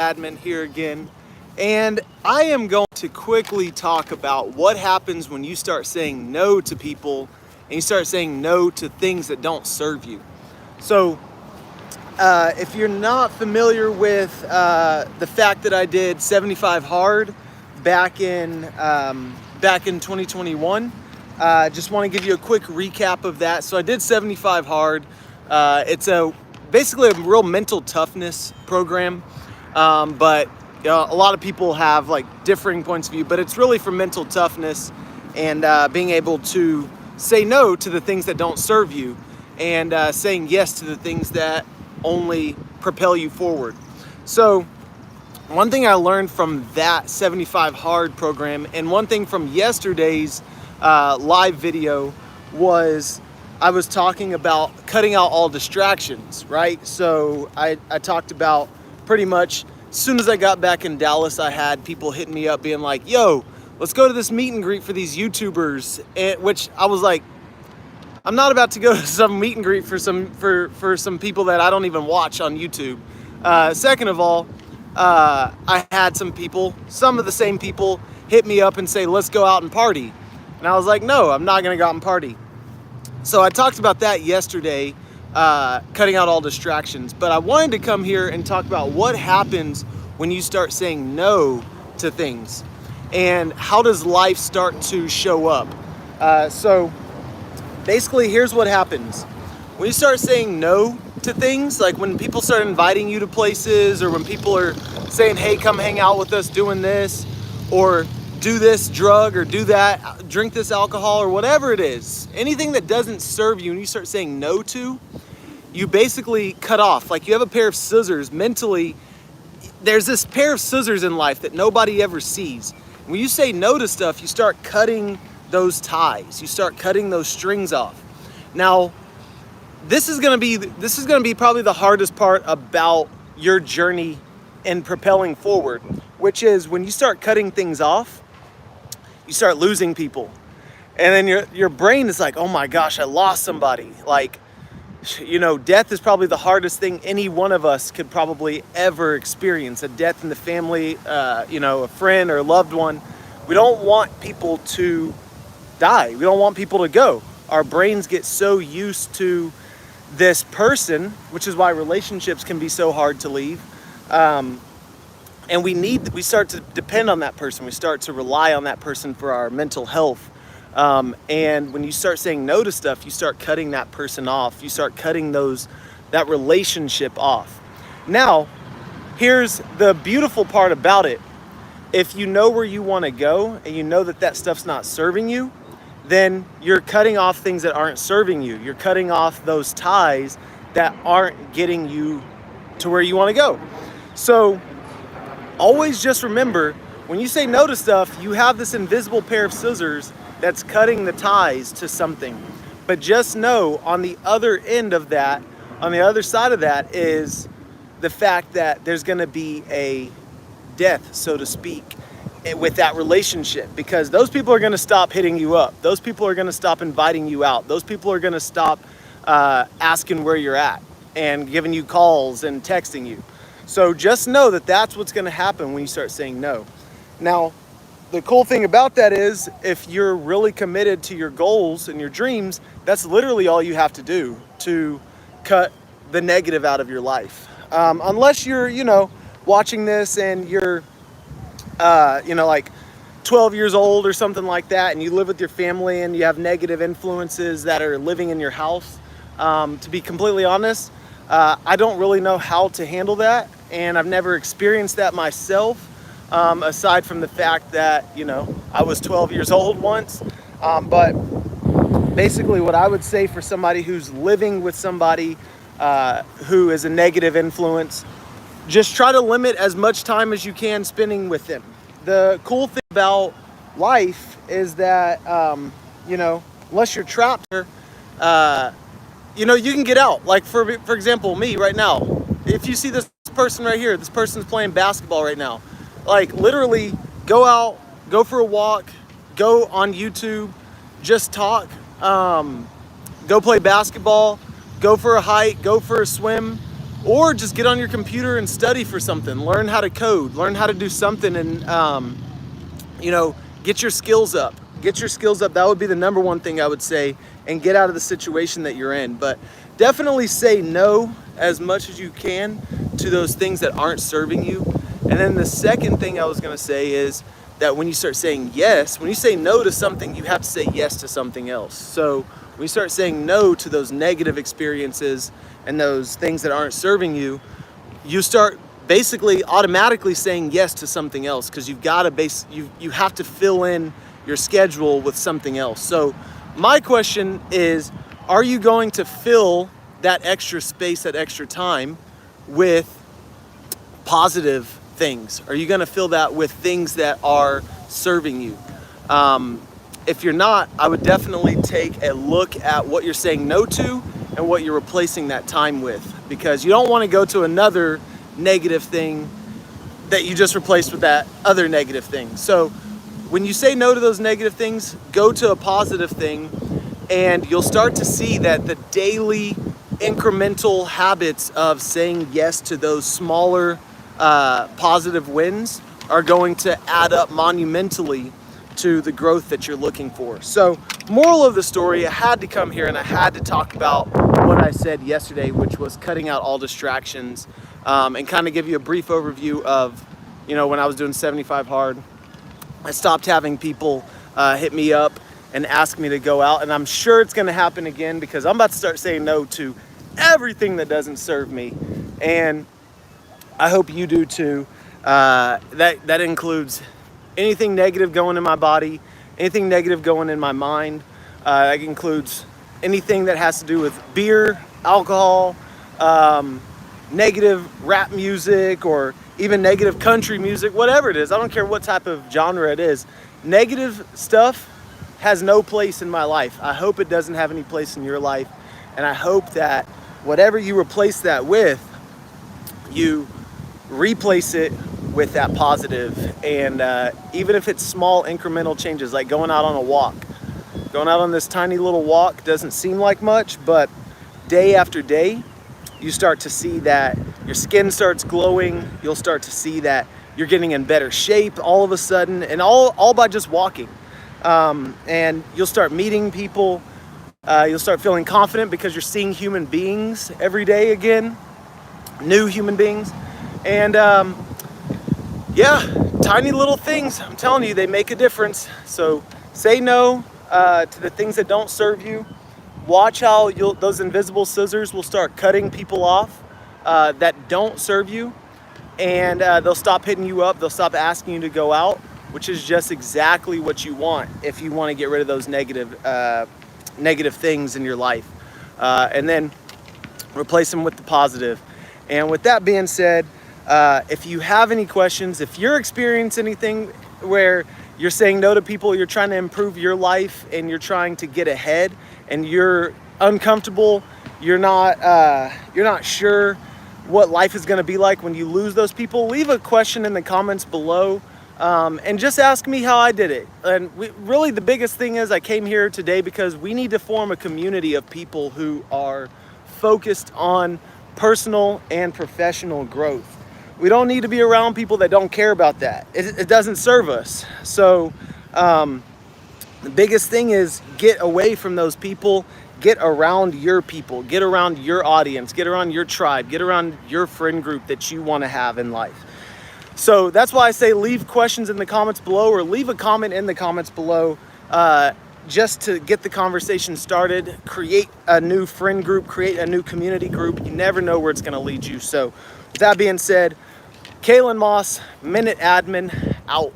Admin here again, and I am going to quickly talk about what happens when you start saying no to people and you start saying no to things that don't serve you. So, if you're not familiar with the fact that I did 75 hard back in 2021, just want to give you a quick recap of that. So I did 75 hard. It's basically a real mental toughness program, but a lot of people have like differing points of view. But it's really for mental toughness and being able to say no to the things that don't serve you, and saying yes to the things that only propel you forward. So one thing I learned from that 75 hard program, and one thing from yesterday's live video, was I was talking about cutting out all distractions, right? So I talked about pretty much as soon as I got back in Dallas, I had people hitting me up being like, yo, let's go to this meet and greet for these YouTubers, which I was like, I'm not about to go to some meet and greet for some people that I don't even watch on YouTube. Second of all, I had some of the same people hit me up and say, let's go out and party. And I was like, no, I'm not gonna go out and party. So I talked about that yesterday, cutting out all distractions. But I wanted to come here and talk about what happens when you start saying no to things, and how does life start to show up. So basically, here's what happens. When you start saying no to things, like when people start inviting you to places, or when people are saying, hey, come hang out with us doing this, or do this drug, or do that, drink this alcohol, or whatever it is, anything that doesn't serve you and you start saying no to, you basically cut off. Like you have a pair of scissors. Mentally, there's this pair of scissors in life that nobody ever sees. When you say no to stuff, you start cutting those ties. You start cutting those strings off. Now, this is gonna be probably the hardest part about your journey in propelling forward, which is when you start cutting things off, you start losing people. And then your brain is like, oh my gosh, I lost somebody. Like, death is probably the hardest thing any one of us could probably ever experience. A death in the family, a friend or a loved one. We don't want people to die. We don't want people to go. Our brains get so used to this person, which is why relationships can be so hard to leave. And we start to depend on that person. We start to rely on that person for our mental health. And when you start saying no to stuff, you start cutting that person off. You start cutting that relationship off. Now, here's the beautiful part about it. If you know where you want to go, and you know that stuff's not serving you, then you're cutting off things that aren't serving you. You're cutting off those ties that aren't getting you to where you want to go. So always just remember, when you say no to stuff, you have this invisible pair of scissors that's cutting the ties to something. But just know, on the other end of that, on the other side of that, is the fact that there's going to be a death, so to speak, with that relationship, because those people are going to stop hitting you up. Those people are going to stop inviting you out. Those people are going to stop asking where you're at and giving you calls and texting you. So just know that that's what's going to happen when you start saying no. Now, the cool thing about that is, if you're really committed to your goals and your dreams, that's literally all you have to do to cut the negative out of your life. Unless you're, watching this and you're, like 12 years old or something like that, and you live with your family and you have negative influences that are living in your house. To be completely honest, I don't really know how to handle that, and I've never experienced that myself, aside from the fact that, I was 12 years old once. But basically what I would say for somebody who's living with somebody who is a negative influence, just try to limit as much time as you can spending with them. The cool thing about life is that, unless you're trapped here, you can get out. Like for example, me right now, if you see this person right here, this person's playing basketball right now. Like literally go out, go for a walk, go on YouTube, just talk, go play basketball, go for a hike, go for a swim, or just get on your computer and study for something, learn how to code, learn how to do something, and get your skills up. That would be the number one thing I would say, and get out of the situation that you're in. But definitely say no as much as you can to those things that aren't serving you. And then the second thing I was going to say is that when you start saying yes, when you say no to something, you have to say yes to something else. So when you start saying no to those negative experiences and those things that aren't serving you, you start basically automatically saying yes to something else, because you have to fill in your schedule with something else. So my question is, are you going to fill that extra space, that extra time, with positive things? Are you going to fill that with things that are serving you? If you're not, I would definitely take a look at what you're saying no to and what you're replacing that time with, because you don't want to go to another negative thing that you just replaced with that other negative thing. So when you say no to those negative things, go to a positive thing, and you'll start to see that the daily incremental habits of saying yes to those smaller positive wins are going to add up monumentally to the growth that you're looking for. So, moral of the story, I had to come here and I had to talk about what I said yesterday, which was cutting out all distractions, and kind of give you a brief overview of, when I was doing 75 hard, I stopped having people hit me up and ask me to go out, and I'm sure it's going to happen again, because I'm about to start saying no to everything that doesn't serve me, and I hope you do too. That includes anything negative going in my body, anything negative going in my mind. That includes anything that has to do with beer, alcohol, negative rap music, or even negative country music, whatever it is. I don't care what type of genre it is. Negative stuff has no place in my life. I hope it doesn't have any place in your life. And I hope that whatever you replace that with, you replace it with that positive. And even if it's small incremental changes, like going out on a walk, going out on this tiny little walk doesn't seem like much, but day after day, you start to see that your skin starts glowing. You'll start to see that you're getting in better shape all of a sudden, and all by just walking. And you'll start meeting people. You'll start feeling confident because you're seeing human beings every day again, new human beings. And tiny little things, I'm telling you, they make a difference. So say no to the things that don't serve you. Watch how those invisible scissors will start cutting people off that don't serve you, and they'll stop hitting you up. They'll stop asking you to go out, which is just exactly what you want if you want to get rid of those negative things in your life, and then replace them with the positive. And with that being said, if you have any questions, if you're experiencing anything where you're saying no to people, you're trying to improve your life and you're trying to get ahead, and you're uncomfortable, you're not sure what life is going to be like when you lose those people, leave a question in the comments below, and just ask me how I did it. And really the biggest thing is, I came here today because we need to form a community of people who are focused on personal and professional growth. We don't need to be around people that don't care about that. It doesn't serve us. So the biggest thing is get away from those people, get around your people, get around your audience, get around your tribe, get around your friend group that you want to have in life. So that's why I say leave questions in the comments below, or leave a comment in the comments below, just to get the conversation started, create a new friend group, create a new community group. You never know where it's going to lead you. So with that being said, Kalen Moss, Minute Admin, out.